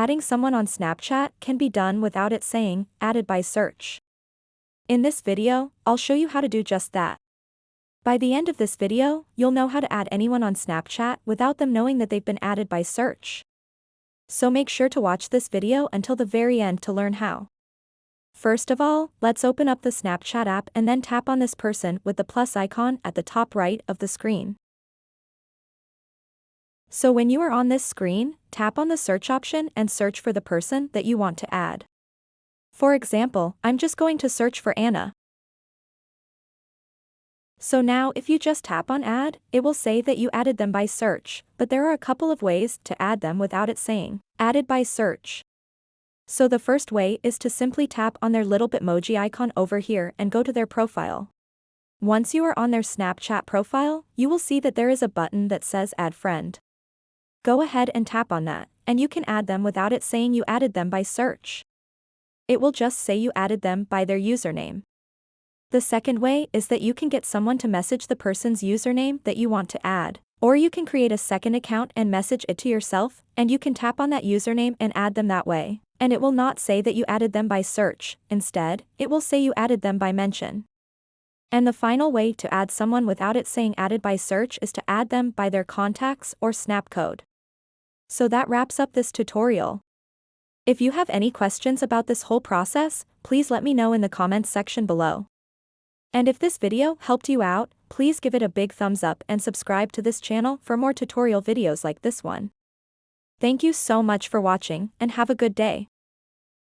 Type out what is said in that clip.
Adding someone on Snapchat can be done without it saying, added by search. In this video, I'll show you how to do just that. By the end of this video, you'll know how to add anyone on Snapchat without them knowing that they've been added by search. So make sure to watch this video until the very end to learn how. First of all, let's open up the Snapchat app and then tap on this person with the plus icon at the top right of the screen. So when you are on this screen, tap on the search option and search for the person that you want to add. For example, I'm just going to search for Anna. So now if you just tap on add, it will say that you added them by search, but there are a couple of ways to add them without it saying, added by search. So the first way is to simply tap on their little Bitmoji icon over here and go to their profile. Once you are on their Snapchat profile, you will see that there is a button that says add friend. Go ahead and tap on that, and you can add them without it saying you added them by search. It will just say you added them by their username. The second way is that you can get someone to message the person's username that you want to add, or you can create a second account and message it to yourself, and you can tap on that username and add them that way, and it will not say that you added them by search. Instead, it will say you added them by mention. And the final way to add someone without it saying added by search is to add them by their contacts or snap code. So that wraps up this tutorial. If you have any questions about this whole process, please let me know in the comments section below. And if this video helped you out, please give it a big thumbs up and subscribe to this channel for more tutorial videos like this one. Thank you so much for watching and have a good day.